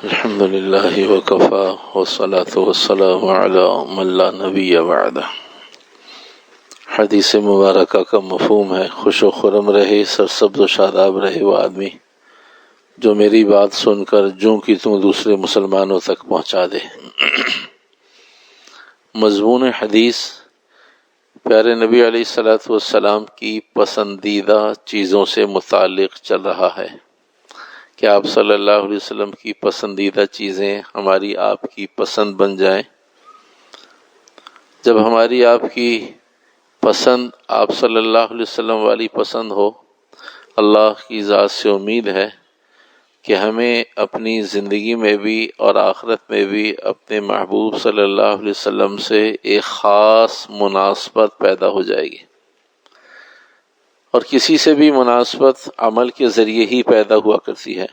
الحمد للہ وکفا والصلاة والسلام علی من لا نبی بعدہ۔ حدیث مبارکہ کا مفہوم ہے خوش و خرم رہے، سرسبز و شاداب رہے وہ آدمی جو میری بات سن کر جوں کی توں دوسرے مسلمانوں تک پہنچا دے۔ مضمون حدیث پیارے نبی علیہ الصلوۃ والسلام کی پسندیدہ چیزوں سے متعلق چل رہا ہے کہ آپ صلی اللہ علیہ وسلم کی پسندیدہ چیزیں ہماری آپ کی پسند بن جائیں۔ جب ہماری آپ کی پسند آپ صلی اللہ علیہ وسلم والی پسند ہو، اللہ کی ذات سے امید ہے کہ ہمیں اپنی زندگی میں بھی اور آخرت میں بھی اپنے محبوب صلی اللہ علیہ وسلم سے ایک خاص مناسبت پیدا ہو جائے گی، اور کسی سے بھی مناسبت عمل کے ذریعے ہی پیدا ہوا کرتی ہے۔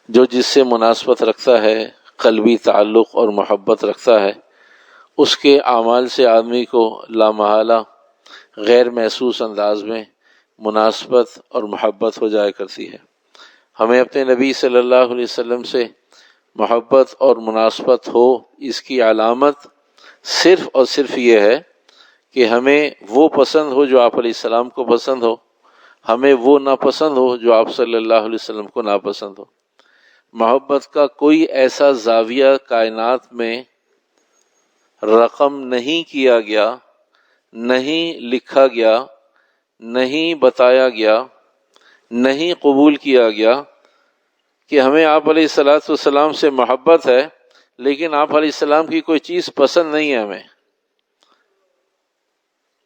جو جس سے مناسبت رکھتا ہے، قلبی تعلق اور محبت رکھتا ہے، اس کے اعمال سے آدمی کو لامحالہ غیر محسوس انداز میں مناسبت اور محبت ہو جایا کرتی ہے۔ ہمیں اپنے نبی صلی اللہ علیہ وسلم سے محبت اور مناسبت ہو، اس کی علامت صرف اور صرف یہ ہے کہ ہمیں وہ پسند ہو جو آپ علیہ السلام کو پسند ہو، ہمیں وہ ناپسند ہو جو آپ صلی اللہ علیہ وسلم کو ناپسند ہو۔ محبت کا کوئی ایسا زاویہ کائنات میں رقم نہیں کیا گیا، نہیں لکھا گیا، نہیں بتایا گیا، نہیں قبول کیا گیا کہ ہمیں آپ علیہ الصلوۃ والسلام سے محبت ہے لیکن آپ علیہ السلام کی کوئی چیز پسند نہیں ہے۔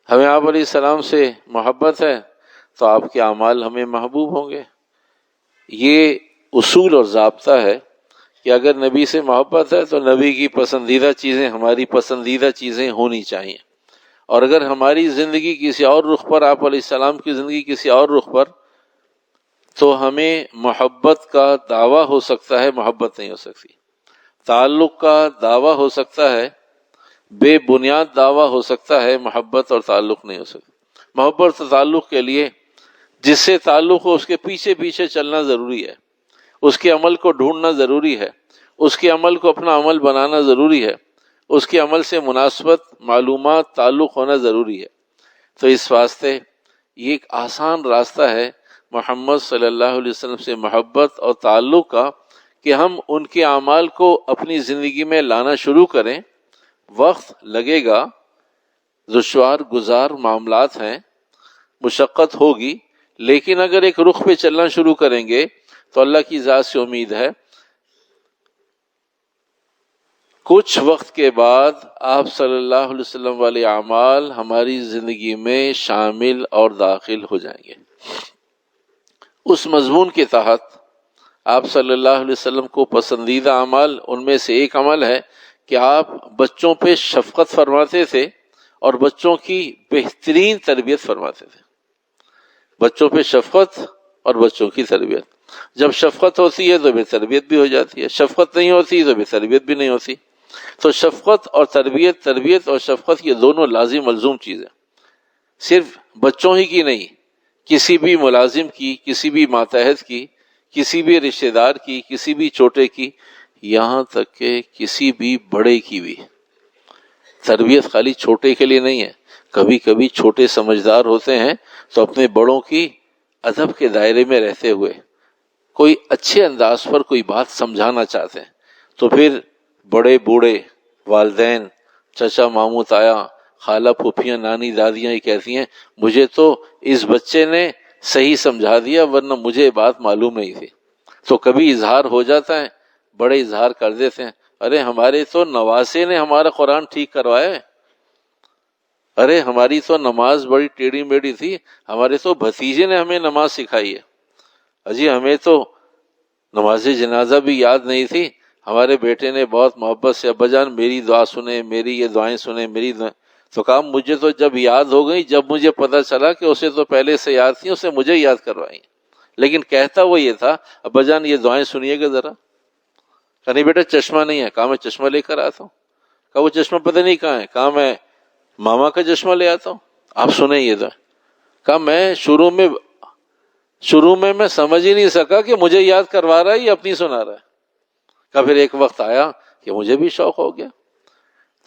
ہمیں آپ علیہ السلام سے محبت ہے تو آپ کے اعمال ہمیں محبوب ہوں گے۔ یہ اصول اور ضابطہ ہے کہ اگر نبی سے محبت ہے تو نبی کی پسندیدہ چیزیں ہماری پسندیدہ چیزیں ہونی چاہیے، اور اگر ہماری زندگی کسی اور رخ پر، آپ علیہ السلام کی زندگی کسی اور رخ پر، تو ہمیں محبت کا دعویٰ ہو سکتا ہے، محبت نہیں ہو سکتی۔ تعلق کا دعویٰ ہو سکتا ہے، بے بنیاد دعویٰ ہو سکتا ہے، محبت اور تعلق نہیں ہو سکتا۔ محبت اور تعلق کے لیے جس سے تعلق ہو اس کے پیچھے پیچھے چلنا ضروری ہے، اس کے عمل کو ڈھونڈنا ضروری ہے، اس کے عمل کو اپنا عمل بنانا ضروری ہے، اس کے عمل سے مناسبت، معلومات، تعلق ہونا ضروری ہے۔ تو اس واسطے یہ ایک آسان راستہ ہے محمد صلی اللہ علیہ وسلم سے محبت اور تعلق کا کہ ہم ان کے اعمال کو اپنی زندگی میں لانا شروع کریں۔ وقت لگے گا، دشوار گزار معاملات ہیں، مشقت ہوگی، لیکن اگر ایک رخ پہ چلنا شروع کریں گے تو اللہ کی ذات سے امید ہے کچھ وقت کے بعد آپ صلی اللہ علیہ وسلم والے اعمال ہماری زندگی میں شامل اور داخل ہو جائیں گے۔ اس مضمون کے تحت آپ صلی اللہ علیہ وسلم کو پسندیدہ اعمال، ان میں سے ایک عمل ہے کہ آپ بچوں پہ شفقت فرماتے تھے اور بچوں کی بہترین تربیت فرماتے تھے۔ بچوں پہ شفقت اور بچوں کی تربیت، جب شفقت ہوتی ہے تو بے تربیت بھی ہو جاتی ہے، شفقت نہیں ہوتی تو بے تربیت بھی نہیں ہوتی۔ تو شفقت اور تربیت، تربیت اور شفقت، یہ دونوں لازم ملزوم چیزیں، صرف بچوں ہی کی نہیں، کسی بھی ملازم کی، کسی بھی ماتحت کی، کسی بھی رشتہ دار کی، کسی بھی چھوٹے کی، یہاں تک کہ کسی بھی بڑے کی بھی۔ تربیت خالی چھوٹے کے لیے نہیں ہے، کبھی کبھی چھوٹے سمجھدار ہوتے ہیں تو اپنے بڑوں کی ادب کے دائرے میں رہتے ہوئے کوئی اچھے انداز پر کوئی بات سمجھانا چاہتے ہیں تو پھر بڑے بوڑھے، والدین، چچا ماموں تایا، خالہ پھوپھیاں، نانی دادیاں یہ کہتی ہیں مجھے تو اس بچے نے صحیح سمجھا دیا ورنہ مجھے بات معلوم نہیں تھی۔ تو کبھی اظہار ہو جاتا ہے، بڑے اظہار کر دیتے ہیں، ارے ہمارے تو نواسے نے ہمارا قرآن ٹھیک کروایا ہے، ارے ہماری تو نماز بڑی ٹیڑھی میڑھی تھی، ہمارے تو بھتیجے نے ہمیں نماز سکھائی ہے، اجی ہمیں تو نماز جنازہ بھی یاد نہیں تھی، ہمارے بیٹے نے بہت محبت سے ابا جان میری دعا سنیں، میری یہ دعائیں سنیں، میری دعائیں، تو کہا مجھے تو جب یاد ہو گئی، جب مجھے پتہ چلا کہ اسے تو پہلے سے یاد تھی، اسے مجھے یاد کروائی، لیکن کہتا وہ یہ تھا ابا جان یہ دعائیں سنیے گا ذرا۔ کہا نہیں بیٹا چشمہ نہیں ہے، کہا میں چشمہ لے کر آتا ہوں، کہا وہ چشمہ پتہ نہیں کہاں ہے، کہا میں ماما کا چشمہ لے آتا ہوں، آپ سنیں یہ دعائیں۔ کہا میں شروع میں میں سمجھ ہی نہیں سکا کہ مجھے یاد کروا رہا ہے یا اپنی سنا رہا ہے، کا پھر ایک وقت آیا کہ مجھے بھی شوق ہو گیا،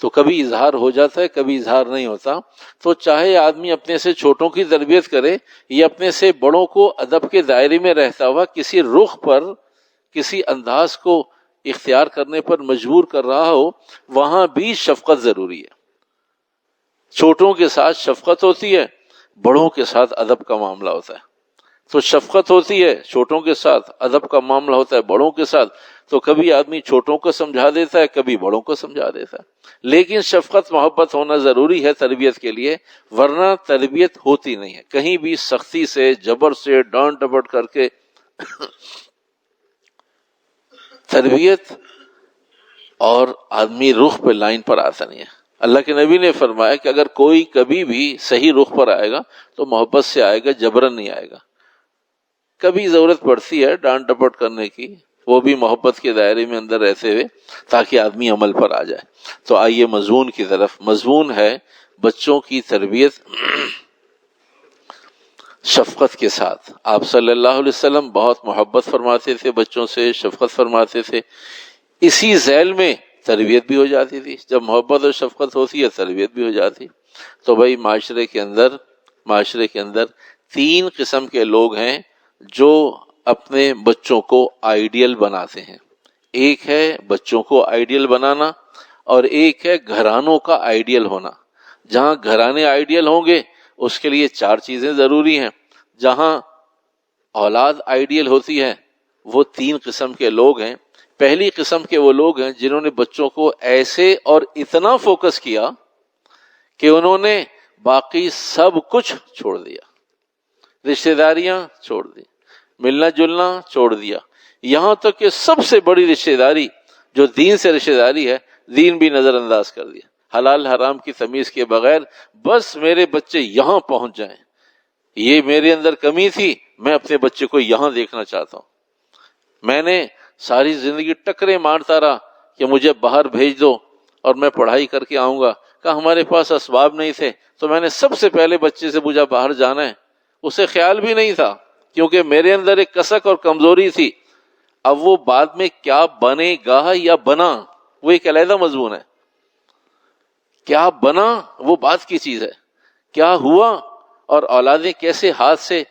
تو کبھی اظہار ہو جاتا ہے، کبھی اظہار نہیں ہوتا۔ تو چاہے آدمی اپنے سے چھوٹوں کی تربیت کرے یا اپنے سے بڑوں کو ادب کے دائرے میں رہتا ہوا کسی رخ پر، کسی انداز کو اختیار کرنے پر مجبور کر رہا ہو، وہاں بھی شفقت ضروری ہے۔ چھوٹوں کے ساتھ شفقت ہوتی ہے، بڑوں کے ساتھ ادب کا معاملہ ہوتا ہے۔ تو شفقت ہوتی ہے چھوٹوں کے ساتھ، ادب کا معاملہ ہوتا ہے بڑوں کے ساتھ۔ تو کبھی آدمی چھوٹوں کو سمجھا دیتا ہے، کبھی بڑوں کو سمجھا دیتا ہے، لیکن شفقت محبت ہونا ضروری ہے تربیت کے لیے، ورنہ تربیت ہوتی نہیں ہے۔ کہیں بھی سختی سے، جبر سے، ڈانٹ ڈپٹ کر کے تربیت اور آدمی رخ پہ لائن پر آتا نہیں ہے۔ اللہ کے نبی نے فرمایا کہ اگر کوئی کبھی بھی صحیح رخ پر آئے گا تو محبت سے آئے گا، جبرن نہیں آئے گا۔ کبھی ضرورت پڑتی ہے ڈانٹ ڈپٹ کرنے کی، وہ بھی محبت کے دائرے میں اندر رہتے ہوئے، تاکہ آدمی عمل پر آ جائے۔ تو آئیے مضمون کی طرف۔ مضمون ہے بچوں کی تربیت شفقت کے ساتھ۔ آپ صلی اللہ علیہ وسلم بہت محبت فرماتے تھے بچوں سے، شفقت فرماتے تھے، اسی ذیل میں تربیت بھی ہو جاتی تھی۔ جب محبت اور شفقت ہوتی ہے تربیت بھی ہو جاتی۔ تو بھائی معاشرے کے اندر 3 قسم کے لوگ ہیں جو اپنے بچوں کو آئیڈیل بناتے ہیں۔ ایک ہے بچوں کو آئیڈیل بنانا، اور ایک ہے گھرانوں کا آئیڈیل ہونا۔ جہاں گھرانے آئیڈیل ہوں گے اس کے لیے 4 چیزیں ضروری ہیں۔ جہاں اولاد آئیڈیل ہوتی ہے وہ 3 قسم کے لوگ ہیں۔ پہلی قسم کے وہ لوگ ہیں جنہوں نے بچوں کو ایسے اور اتنا فوکس کیا کہ انہوں نے باقی سب کچھ چھوڑ دیا، رشتہ داریاں چھوڑ دی، ملنا جلنا چھوڑ دیا، یہاں تک کہ سب سے بڑی رشتہ داری جو دین سے رشتہ داری ہے، دین بھی نظر انداز کر دیا۔ حلال حرام کی تمیز کے بغیر بس میرے بچے یہاں پہنچ جائیں، یہ میرے اندر کمی تھی، میں اپنے بچے کو یہاں دیکھنا چاہتا ہوں۔ میں نے ساری زندگی ٹکرے مارتا رہا کہ مجھے باہر بھیج دو اور میں پڑھائی کر کے آؤں گا، کہ ہمارے پاس اسباب نہیں تھے، تو میں نے سب سے پہلے بچے سے پوچھا باہر جانا ہے، اسے خیال بھی نہیں تھا، کیونکہ میرے اندر ایک کسک اور کمزوری تھی۔ اب وہ بعد میں کیا بنے گا یا بنا وہ ایک علیحدہ مضمون ہے۔ کیا بنا وہ بات کی چیز ہے، کیا ہوا اور اولادیں کیسے ہاتھ سے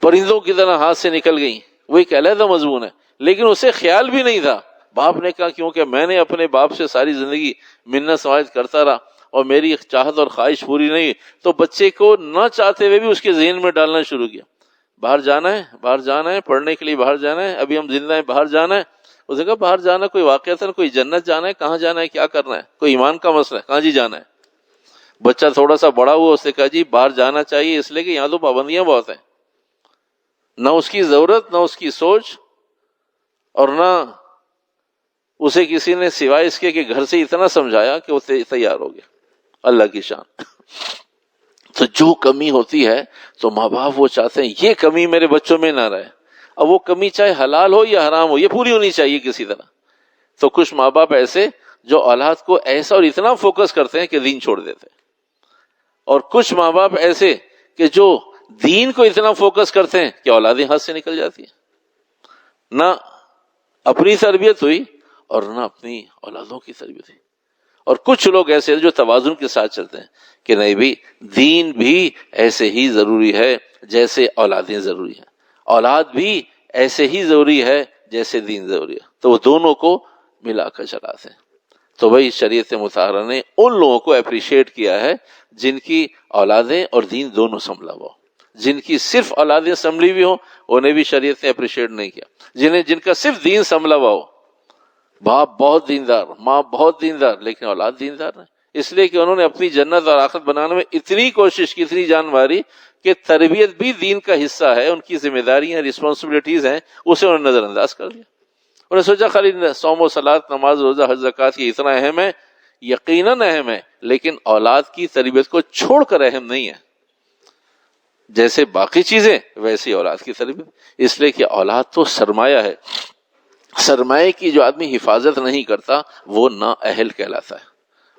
پرندوں کی طرح ہاتھ سے نکل گئیں، وہ ایک علیحدہ مضمون ہے۔ لیکن اسے خیال بھی نہیں تھا۔ باپ نے کہا کیونکہ میں نے اپنے باپ سے ساری زندگی منت سماعت کرتا رہا اور میری چاہت اور خواہش پوری نہیں، تو بچے کو نہ چاہتے ہوئے بھی اس کے ذہن میں ڈالنا شروع کیا، باہر جانا ہے، باہر جانا ہے، پڑھنے کے لیے باہر جانا ہے، ابھی ہم زندہ ہیں، باہر جانا ہے۔ اس نے کہا باہر جانا کوئی واقعہ، کوئی جنت جانا ہے، کہاں جانا ہے، کیا کرنا ہے، کوئی ایمان کا مسئلہ ہے، کہاں جی جانا ہے۔ بچہ تھوڑا سا بڑا ہوا، اس نے کہا جی باہر جانا چاہیے اس لیے کہ یہاں تو پابندیاں بہت ہیں، نہ اس کی ضرورت، نہ اس کی سوچ، اور نہ اسے کسی نے سوائے اس کے کہ گھر سے اتنا سمجھایا کہ وہ تیار ہو گیا۔ اللہ کی شان۔ تو جو کمی ہوتی ہے تو ماں باپ وہ چاہتے ہیں یہ کمی میرے بچوں میں نہ رہے، اب وہ کمی چاہے حلال ہو یا حرام ہو یہ پوری ہونی چاہیے کسی طرح۔ تو کچھ ماں باپ ایسے جو اولاد کو ایسا اور اتنا فوکس کرتے ہیں کہ دین چھوڑ دیتے ہیں، اور کچھ ماں باپ ایسے کہ جو دین کو اتنا فوکس کرتے ہیں کہ اولادیں ہاتھ سے نکل جاتی ہیں، نہ اپنی تربیت ہوئی اور نہ اپنی اولادوں کی تربیت ہوئی۔ اور کچھ لوگ ایسے جو توازن کے ساتھ چلتے ہیں کہ نہیں بھی دین بھی ایسے ہی ضروری ہے جیسے اولادیں ضروری ہیں، اولاد بھی ایسے ہی ضروری ہے جیسے دین ضروری ہے، تو وہ دونوں کو ملا کر چلاتے ہیں۔ تو بھائی شریعت مطہرہ نے ان لوگوں کو اپریشیٹ کیا ہے جن کی اولادیں اور دین دونوں سنبھلا ہوا، جن کی صرف اولادیں سنبھلی ہوئی ہوں انہیں بھی شریعت نے اپریشیٹ نہیں کیا، جن کا صرف دین سنبھلا ہوا ہو، باپ بہت دیندار، ماں بہت دیندار، لیکن اولاد دیندار نہیں، اس لیے کہ انہوں نے اپنی جنت اور آخرت بنانے میں اتنی کوشش کی، اتنی جان ماری کہ تربیت بھی دین کا حصہ ہے، ان کی ذمہ داریاں، رسپانسبلٹیز ہیں، اسے انہوں نے نظر انداز کر دیا۔ انہوں نے سوچا خالی صوم و صلاۃ، نماز، روزہ، حج، زکوٰۃ یہ اتنا اہم ہے، یقیناً اہم ہے، لیکن اولاد کی تربیت کو چھوڑ کر اہم نہیں ہے۔ جیسے باقی چیزیں ویسی اولاد کی تربیت، اس لیے کہ اولاد تو سرمایہ ہے، سرمایہ کی جو آدمی حفاظت نہیں کرتا وہ نااہل کہلاتا ہے،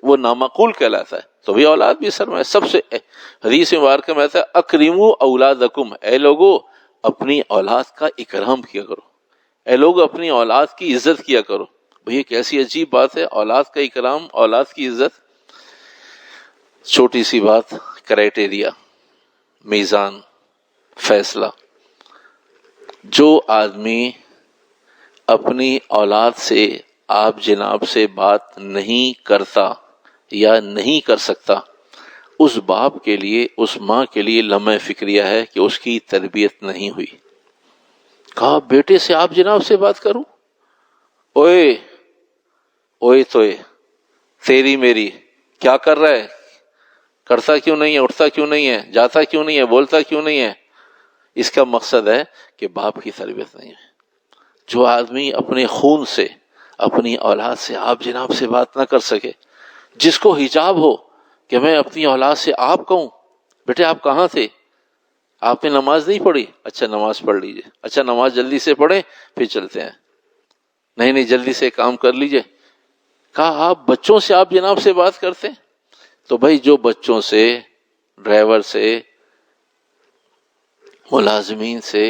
وہ نامعقول کہلاتا ہے۔ تو بھی اولاد بھی سرمایہ، سب سے حدیث مبارکہ میں آتا ہے اکرموا اولادکم، اے لوگو اپنی اولاد کا اکرام کیا کرو، اے لوگ اپنی اولاد کی عزت کیا کرو. بھئی کیسی عجیب بات ہے، اولاد کا اکرام، اولاد کی عزت. چھوٹی سی بات، کرائٹیریا، میزان، فیصلہ. جو آدمی اپنی اولاد سے آپ جناب سے بات نہیں کرتا یا نہیں کر سکتا، اس باپ کے لیے، اس ماں کے لیے لمحہ فکریہ ہے کہ اس کی تربیت نہیں ہوئی. کہا بیٹے سے آپ جناب سے بات کروں؟ اوئے اوئے توئے، تیری میری، کیا کر رہا ہے، کرتا کیوں نہیں ہے، اٹھتا کیوں نہیں ہے، جاتا کیوں نہیں ہے، بولتا کیوں نہیں ہے. اس کا مقصد ہے کہ باپ کی تربیت نہیں ہے. جو آدمی اپنے خون سے، اپنی اولاد سے آپ جناب سے بات نہ کر سکے، جس کو حجاب ہو کہ میں اپنی اولاد سے آپ کہوں بیٹے آپ کہاں تھے، آپ نے نماز نہیں پڑھی، اچھا نماز پڑھ لیجئے، اچھا نماز جلدی سے پڑھیں پھر چلتے ہیں، نہیں جلدی سے کام کر لیجئے. کہا آپ بچوں سے آپ جناب سے بات کرتے ہیں؟ تو بھائی جو بچوں سے، ڈرائیور سے، ملازمین سے،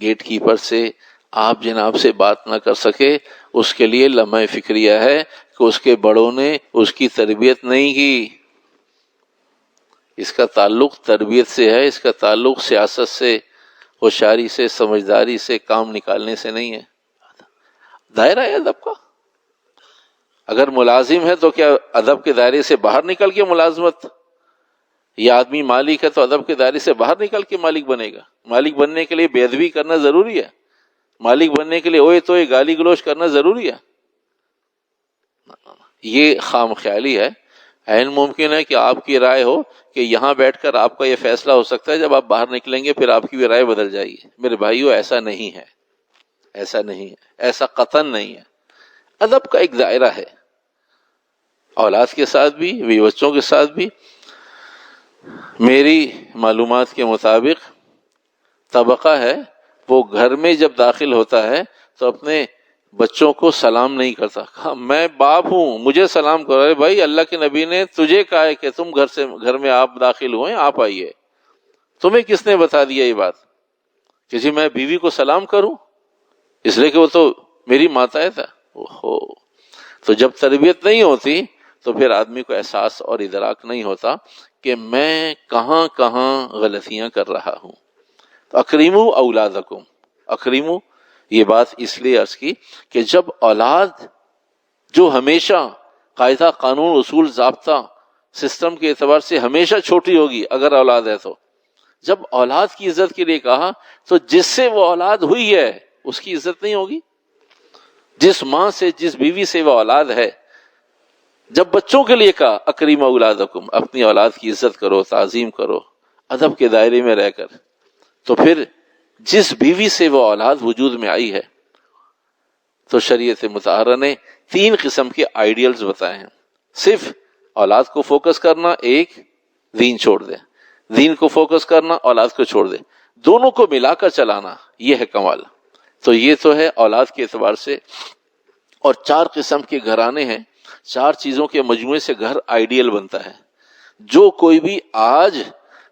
گیٹ کیپر سے آپ جناب سے بات نہ کر سکے، اس کے لیے لمحہ فکریہ ہے کہ اس کے بڑوں نے اس کی تربیت نہیں کی. اس کا تعلق تربیت سے ہے، اس کا تعلق سیاست سے، ہوشیاری سے، سمجھداری سے، کام نکالنے سے نہیں ہے. دائرہ ہے ادب کا. اگر ملازم ہے تو کیا ادب کے دائرے سے باہر نکل کے ملازمت؟ یہ آدمی مالک ہے تو ادب کے دائرے سے باہر نکل کے مالک بنے گا؟ مالک بننے کے لیے بے ادبی کرنا ضروری ہے؟ مالک بننے کے لیے اوئے توئے گالی گلوچ کرنا ضروری ہے؟ یہ خام خیالی ہے. عین ممکن ہے کہ آپ کی رائے ہو کہ یہاں بیٹھ کر آپ کا یہ فیصلہ ہو سکتا ہے، جب آپ باہر نکلیں گے پھر آپ کی بھی رائے بدل جائے گی. میرے بھائیو ایسا نہیں ہے، ایسا نہیں ہے، ایسا قطعاً نہیں ہے. ادب کا ایک دائرہ ہے، اولاد کے ساتھ بھی، بیوی بچوں کے ساتھ بھی. میری معلومات کے مطابق طبقہ ہے وہ گھر میں جب داخل ہوتا ہے تو اپنے بچوں کو سلام نہیں کرتا. میں باپ ہوں مجھے سلام کرو. ارے بھائی اللہ کے نبی نے تجھے کہا ہے کہ تم گھر میں آپ داخل ہوئے، آپ آئیے. تمہیں کس نے بتا دیا یہ بات کہ جی میں بیوی کو سلام کروں؟ اس لیے کہ وہ تو میری ماتا تھا. اوہو. تو جب تربیت نہیں ہوتی تو پھر آدمی کو احساس اور ادراک نہیں ہوتا کہ میں کہاں کہاں غلطیاں کر رہا ہوں. تو اکریمو اولادکم، اکریمو یہ بات اس لیے عرض کی کہ جب اولاد جو ہمیشہ قاعدہ، قانون، اصول، ضابطہ، سسٹم کے اعتبار سے ہمیشہ چھوٹی ہوگی اگر اولاد ہے تو، جب اولاد کی عزت کے لیے کہا تو جس سے وہ اولاد ہوئی ہے اس کی عزت نہیں ہوگی؟ جس ماں سے، جس بیوی سے وہ اولاد ہے، جب بچوں کے لیے کہا اکریم اولادکم، اپنی اولاد کی عزت کرو، تعظیم کرو ادب کے دائرے میں رہ کر، تو پھر جس بیوی سے وہ اولاد وجود میں آئی ہے، تو شریعت مطہرہ نے 3 قسم کے آئیڈیلز بتائے ہیں. صرف اولاد کو فوکس کرنا، ایک دین چھوڑ دے، دین کو فوکس کرنا، اولاد کو چھوڑ دے، دونوں کو ملا کر چلانا، یہ ہے کمال. تو یہ تو ہے اولاد کے اعتبار سے. اور 4 قسم کے گھرانے ہیں، 4 چیزوں کے مجموعے سے گھر آئیڈیل بنتا ہے. جو کوئی بھی آج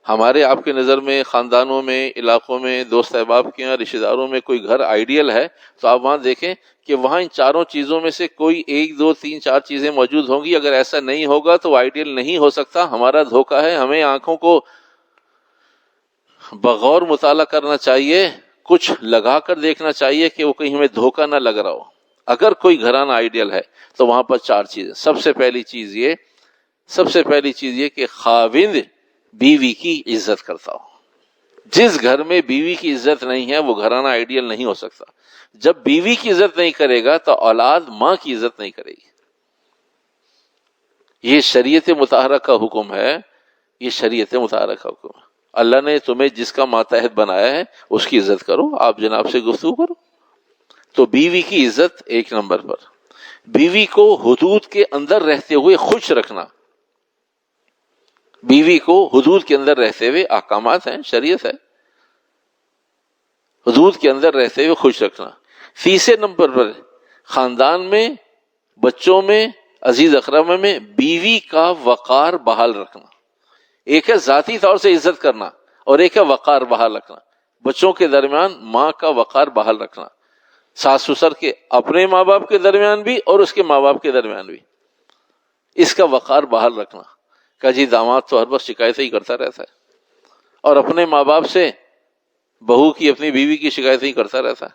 ہمارے آپ کے نظر میں خاندانوں میں، علاقوں میں، دوست احباب کے یہاں، رشتہ داروں میں کوئی گھر آئیڈیل ہے تو آپ وہاں دیکھیں کہ وہاں ان 4 چیزوں میں سے کوئی 1، 2، 3، 4 چیزیں موجود ہوں گی. اگر ایسا نہیں ہوگا تو آئیڈیل نہیں ہو سکتا. ہمارا دھوکہ ہے. ہمیں آنکھوں کو بغور مطالعہ کرنا چاہیے، کچھ لگا کر دیکھنا چاہیے کہ وہ کہیں ہمیں دھوکہ نہ لگ رہا ہو. اگر کوئی گھرانہ آئیڈیل ہے تو وہاں پر 4 چیزیں. سب سے پہلی چیز یہ کہ خاوند بیوی کی عزت کرتا ہو. جس گھر میں بیوی کی عزت نہیں ہے وہ گھرانہ آئیڈیل نہیں ہو سکتا. جب بیوی کی عزت نہیں کرے گا تو اولاد ماں کی عزت نہیں کرے گی. یہ شریعت مطہرہ کا حکم ہے، یہ شریعت مطہرہ کا حکم ہے. اللہ نے تمہیں جس کا ماتحت بنایا ہے اس کی عزت کرو، آپ جناب سے گفتگو کرو. تو بیوی کی عزت 1 نمبر پر. بیوی کو حدود کے اندر رہتے ہوئے خوش رکھنا. بیوی کو حدود کے اندر رہتے ہوئے، احکامات ہیں، شریعت ہے، حدود کے اندر رہتے ہوئے خوش رکھنا. 3 نمبر پر خاندان میں، بچوں میں، عزیز اقربا میں بیوی کا وقار بحال رکھنا. ایک ہے ذاتی طور سے عزت کرنا اور ایک ہے وقار بحال رکھنا. بچوں کے درمیان ماں کا وقار بحال رکھنا. ساس سسر کے اپنے ماں باپ کے درمیان بھی اور اس کے ماں باپ کے درمیان بھی. اس کا وقار باہر رکھنا کہ جی داماد تو ہر وقت شکایتیں ہی کرتا رہتا ہے، اور اپنے ماں باپ سے بہو کی اپنی بیوی کی شکایتیں ہی کرتا رہتا ہے.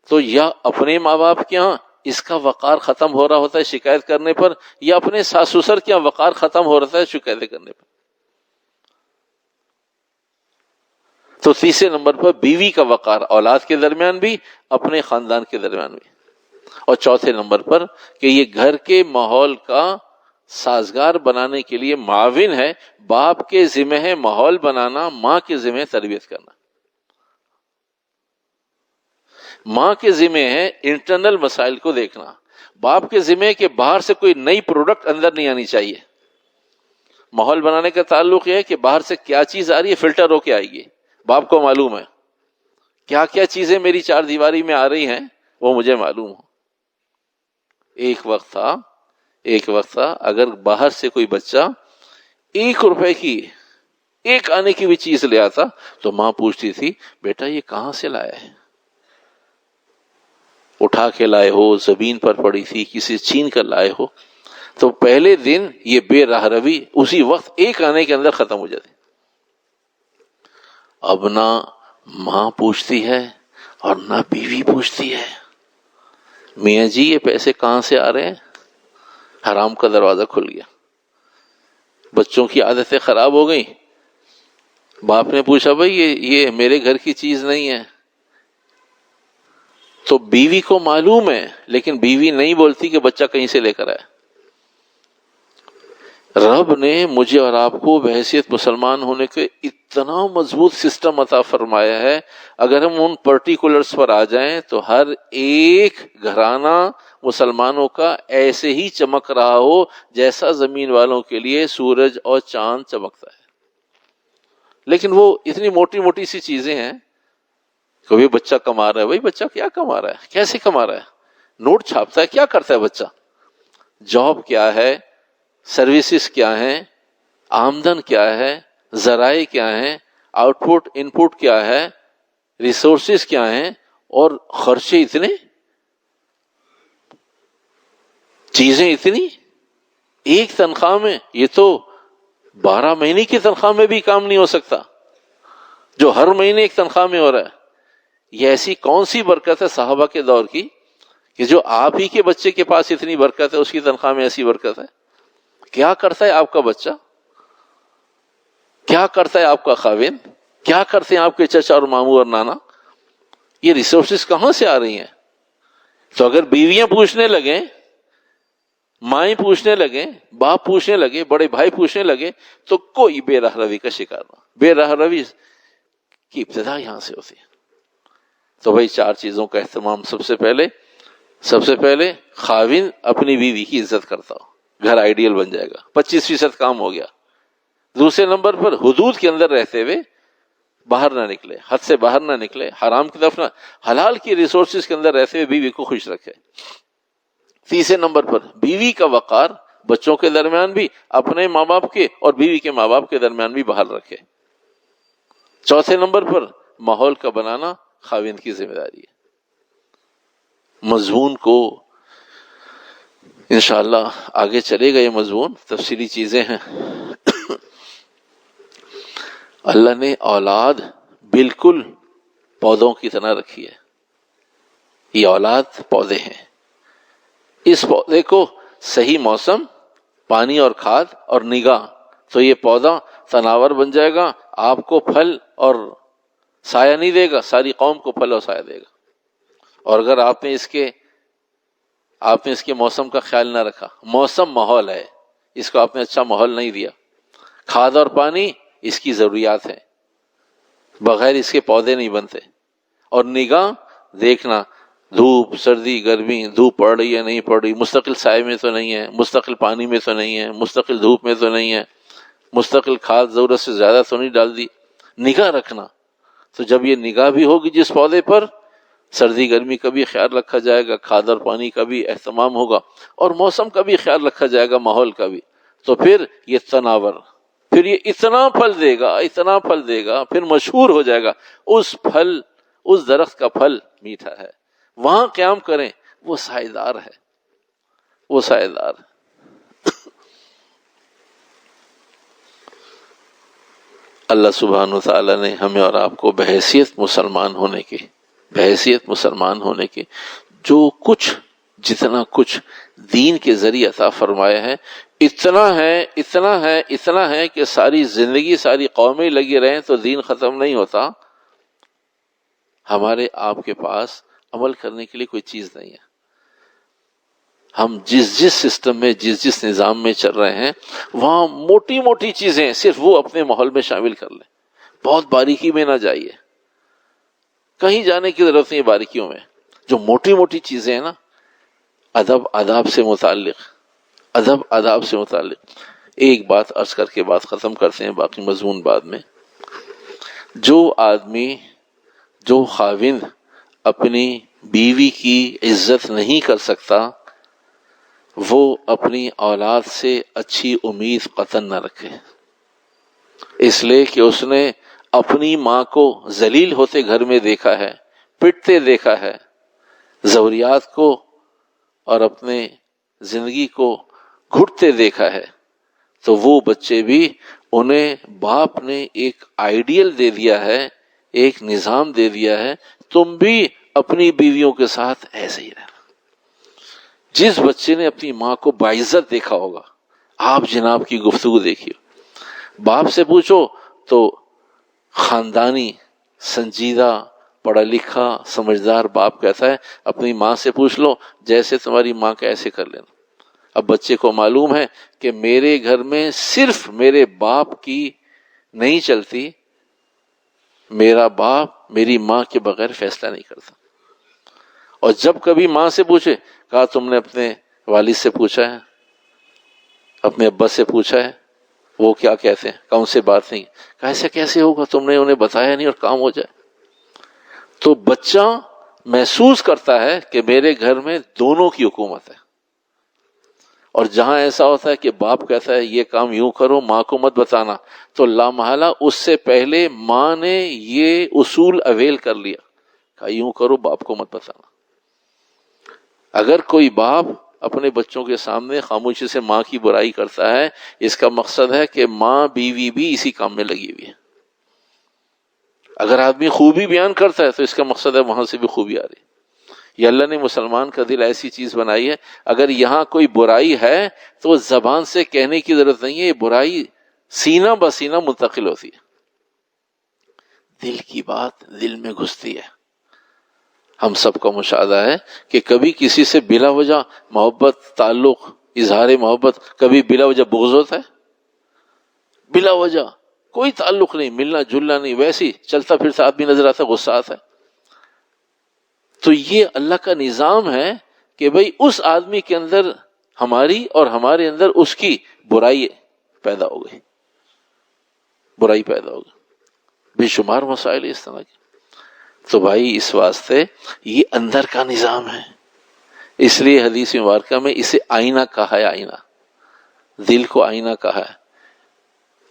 تو یا اپنے ماں باپ کے ہاں اس کا وقار ختم ہو رہا ہوتا ہے شکایت کرنے پر، یا اپنے ساس سسر کے ہاں وقار ختم ہو رہا ہے شکایتیں کرنے پر. تو تیسرے نمبر پر بیوی کا وقار اولاد کے درمیان بھی، اپنے خاندان کے درمیان بھی. اور چوتھے نمبر پر کہ یہ گھر کے ماحول کا سازگار بنانے کے لیے معاون ہے. باپ کے ذمہ ہے ماحول بنانا، ماں کے ذمہ ہے تربیت کرنا. ماں کے ذمہ ہے انٹرنل مسائل کو دیکھنا، باپ کے ذمہ ہے کہ باہر سے کوئی نئی پروڈکٹ اندر نہیں آنی چاہیے. ماحول بنانے کا تعلق یہ ہے کہ باہر سے کیا چیز آ رہی ہے فلٹر ہو کے آئے گی. باپ کو معلوم ہے کیا کیا چیزیں میری چار دیواری میں آ رہی ہیں، وہ مجھے معلوم ہو. ایک وقت تھا اگر باہر سے کوئی بچہ 1 روپے کی ایک آنے کی بھی چیز لے آتا تو ماں پوچھتی تھی بیٹا یہ کہاں سے لایا ہے؟ اٹھا کے لائے ہو، زمین پر پڑی تھی، کسی چھین کر لائے ہو. تو پہلے دن یہ بے راہ روی اسی وقت ایک آنے کے اندر ختم ہو جاتی. اب نہ ماں پوچھتی ہے اور نہ بیوی پوچھتی ہے میاں جی یہ پیسے کہاں سے آ رہے ہیں. حرام کا دروازہ کھل گیا. بچوں کی عادتیں خراب ہو گئیں. باپ نے پوچھا بھائی یہ میرے گھر کی چیز نہیں ہے. تو بیوی کو معلوم ہے لیکن بیوی نہیں بولتی کہ بچہ کہیں سے لے کر آئے. رب نے مجھے اور آپ کو بحیثیت مسلمان ہونے کے اتنا مضبوط سسٹم عطا فرمایا ہے، اگر ہم ان پرٹیکولرز پر آ جائیں تو ہر ایک گھرانہ مسلمانوں کا ایسے ہی چمک رہا ہو جیسا زمین والوں کے لیے سورج اور چاند چمکتا ہے. لیکن وہ اتنی موٹی موٹی سی چیزیں ہیں. کبھی بچہ کما رہا ہے، بھائی بچہ کیا کما رہا ہے، کیسے کما رہا ہے؟ نوٹ چھاپتا ہے، کیا کرتا ہے بچہ؟ جاب کیا ہے، سروسز کیا ہیں، آمدن کیا ہے، ذرائع کیا ہیں، آؤٹ پٹ ان پٹ کیا ہے، ریسورسز کیا ہیں، اور خرچے اتنے، چیزیں اتنی ایک تنخواہ میں. یہ تو 12 مہینے کی تنخواہ میں بھی کام نہیں ہو سکتا جو ہر مہینے ایک تنخواہ میں ہو رہا ہے. یہ ایسی کون سی برکت ہے صحابہ کے دور کی کہ جو آپ ہی کے بچے کے پاس اتنی برکت ہے، اس کی تنخواہ میں ایسی برکت ہے؟ کیا کرتا ہے آپ کا بچہ؟ کیا کرتا ہے آپ کا خاوند؟ کیا کرتے ہیں آپ کے چچا اور ماموں اور نانا؟ یہ ریسورسز کہاں سے آ رہی ہیں؟ تو اگر بیویاں پوچھنے لگیں، مائیں پوچھنے لگیں، باپ پوچھنے لگے، بڑے بھائی پوچھنے لگے، تو کوئی بے راہ روی کا شکار نہ. بے راہ روی کی ابتدا یہاں سے ہوتی ہے. تو بھائی 4 چیزوں کا اہتمام. سب سے پہلے خاوند اپنی بیوی کی عزت کرتا ہو، گھر آئیڈیل بن جائے گا، 25% کام ہو گیا. دوسرے نمبر پر حدود کے اندر رہتے ہوئے باہر نہ نکلے، حد سے باہر نہ نکلے، حرام کی طرف نہ، حلال کی ریسورسز کے اندر رہتے ہوئے بیوی کو خوش رکھے. تیسرے نمبر پر بیوی کا وقار بچوں کے درمیان بھی، اپنے ماں باپ کے اور بیوی کے ماں باپ کے درمیان بھی بحال رکھے. چوتھے نمبر پر ماحول کا بنانا خاوند کی ذمہ داری ہے. مضمون کو انشاءاللہ آگے چلے گا، یہ مضمون تفصیلی چیزیں ہیں. اللہ نے اولاد بالکل پودوں کی طرح رکھی ہے. یہ اولاد پودے ہیں. اس پودے کو صحیح موسم، پانی اور کھاد اور نگاہ، تو یہ پودا تناور بن جائے گا. آپ کو پھل اور سایہ نہیں دے گا، ساری قوم کو پھل اور سایہ دے گا. اور اگر آپ نے اس کے موسم کا خیال نہ رکھا، موسم ماحول ہے، اس کو آپ نے اچھا ماحول نہیں دیا، کھاد اور پانی اس کی ضروریات ہیں، بغیر اس کے پودے نہیں بنتے. اور نگاہ دیکھنا، دھوپ، سردی، گرمی، دھوپ پڑ رہی ہے نہیں پڑ رہی، مستقل سائے میں تو نہیں ہے، مستقل پانی میں تو نہیں ہے، مستقل دھوپ میں تو نہیں ہے، مستقل کھاد ضرورت سے زیادہ تو نہیں ڈال دی. نگاہ رکھنا. تو جب یہ نگاہ بھی ہوگی جس پودے پر، سردی گرمی کا بھی خیال رکھا جائے گا، کھاد اور پانی کا بھی اہتمام ہوگا، اور موسم کا بھی خیال رکھا جائے گا، ماحول کا بھی. تو پھر یہ تناور، پھر یہ اتنا پھل دے گا، پھر مشہور ہو جائے گا. اس درخت کا پھل میٹھا ہے، وہاں قیام کریں، وہ سائیدار ہے، وہ سائیدار ہے۔ اللہ سبحانہ و تعالیٰ نے ہمیں اور آپ کو بحیثیت مسلمان ہونے کے جو کچھ جتنا کچھ دین کے ذریعے عطا فرمایا ہے، اتنا ہے کہ ساری زندگی ساری قومیں لگی رہیں تو دین ختم نہیں ہوتا۔ ہمارے آپ کے پاس عمل کرنے کے لیے کوئی چیز نہیں ہے۔ ہم جس سسٹم میں جس نظام میں چل رہے ہیں، وہاں موٹی موٹی چیزیں صرف وہ اپنے ماحول میں شامل کر لیں، بہت باریکی میں نہ جائیے، کہیں جانے کی ضرورت نہیں باریکیوں میں۔ جو موٹی موٹی چیزیں ہیں نا، ادب سے متعلق ایک بات عرض کر کے بات ختم کرتے ہیں، باقی مضمون بعد میں۔ جو خاوند اپنی بیوی کی عزت نہیں کر سکتا، وہ اپنی اولاد سے اچھی امید قطعاً نہ رکھے، اس لیے کہ اس نے اپنی ماں کو ذلیل ہوتے گھر میں دیکھا ہے، پٹتے دیکھا ہے، ضروریات کو اور اپنے زندگی کو گھٹتے دیکھا ہے، تو وہ بچے بھی انہیں باپ نے ایک آئیڈیل دے دیا ہے، ایک نظام دے دیا ہے، تم بھی اپنی بیویوں کے ساتھ ایسے ہی رہنا۔ جس بچے نے اپنی ماں کو باعزت دیکھا ہوگا، آپ جناب کی گفتگو دیکھیے، باپ سے پوچھو تو خاندانی سنجیدہ پڑھا لکھا سمجھدار باپ کہتا ہے، اپنی ماں سے پوچھ لو جیسے تمہاری ماں کا ایسے کر لینا۔ اب بچے کو معلوم ہے کہ میرے گھر میں صرف میرے باپ کی نہیں چلتی، میرا باپ میری ماں کے بغیر فیصلہ نہیں کرتا۔ اور جب کبھی ماں سے پوچھے، کہا تم نے اپنے والد سے پوچھا ہے، اپنے ابا سے پوچھا ہے، وہ کیا کہتے ہیں؟ کہا ان سے بات نہیں۔ کہا ایسا کیسے ہوگا، تم نے انہیں بتایا نہیں اور کام ہو جائے۔ تو بچہ محسوس کرتا ہے کہ میرے گھر میں دونوں کی حکومت ہے، اور جہاں ایسا ہوتا ہے کہ باپ کہتا ہے یہ کام یوں کرو، ماں کو مت بتانا، تو لامحالہ اس سے پہلے ماں نے یہ اصول اویل کر لیا، کہا یوں کرو، باپ کو مت بتانا۔ اگر کوئی باپ اپنے بچوں کے سامنے خاموشی سے ماں کی برائی کرتا ہے، اس کا مقصد ہے کہ ماں بیوی بھی اسی کام میں لگی ہوئی ہے۔ اگر آدمی خوبی بیان کرتا ہے تو اس کا مقصد ہے وہاں سے بھی خوبی آ رہی ہے۔ یہ اللہ نے مسلمان کا دل ایسی چیز بنائی ہے، اگر یہاں کوئی برائی ہے تو وہ زبان سے کہنے کی ضرورت نہیں ہے، یہ برائی سینہ بسینہ منتقل ہوتی ہے، دل کی بات دل میں گھستی ہے۔ ہم سب کا مشاہدہ ہے کہ کبھی کسی سے بلا وجہ محبت، تعلق، اظہار محبت، کبھی بلا وجہ بغض ہوتا ہے؟ بلا وجہ کوئی تعلق نہیں، ملنا جلنا نہیں، ویسے ہی چلتا پھرتا آدمی نظر آتا ہے، غصہ آتا ہے۔ تو یہ اللہ کا نظام ہے کہ بھئی اس آدمی کے اندر ہماری اور ہمارے اندر اس کی برائی پیدا ہو گئی، برائی پیدا ہو گئی، بے شمار مسائل اس طرح کے۔ تو بھائی اس واسطے یہ اندر کا نظام ہے، اس لیے حدیث مبارکہ میں اسے آئینہ کہا ہے، آئینہ، دل کو آئینہ کہا ہے۔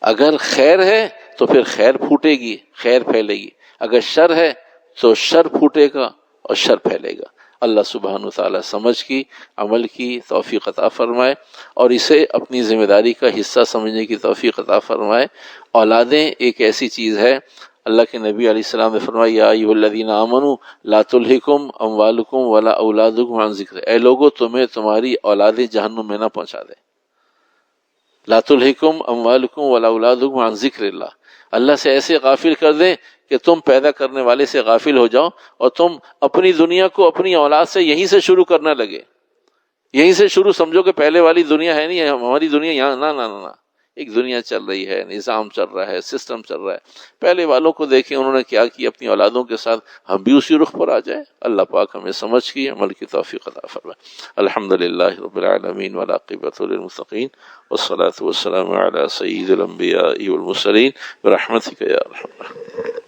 اگر خیر ہے تو پھر خیر پھوٹے گی، خیر پھیلے گی، اگر شر ہے تو شر پھوٹے گا اور شر پھیلے گا۔ اللہ سبحانہ وتعالیٰ سمجھ کی، عمل کی توفیق عطا فرمائے، اور اسے اپنی ذمہ داری کا حصہ سمجھنے کی توفیق عطا فرمائے۔ اولادیں ایک ایسی چیز ہے، اللہ کے نبی علیہ السلام نے فرمایا یا ایھا الذین آمنوا لا تلھکم اموالکم ولا اولادکم عن ذکر، اے لوگو تمہیں تمہاری اولادیں جہنم میں نہ پہنچا دے۔ لا تلھکم اموالکم ولا اولادکم عن ذکر اللہ، اللہ سے ایسے غافل کر دیں کہ تم پیدا کرنے والے سے غافل ہو جاؤ، اور تم اپنی دنیا کو اپنی اولاد سے یہیں سے شروع کرنا لگے، یہیں سے شروع سمجھو کہ پہلے والی دنیا ہے نہیں، ہماری دنیا یہاں، نہ نہ نہ، ایک دنیا چل رہی ہے، نظام چل رہا ہے، سسٹم چل رہا ہے۔ پہلے والوں کو دیکھیں انہوں نے کیا کیا اپنی اولادوں کے ساتھ، ہم بھی اسی رخ پر آ جائیں۔ اللہ پاک ہمیں سمجھ کی عمل کی توفیق عطا فرمائے۔ الحمدللہ رب العالمین والعاقبۃ للمتقین والصلاة والسلام علی سید الانبیاء والمرسلین برحمتک یا ارحم الراحمین۔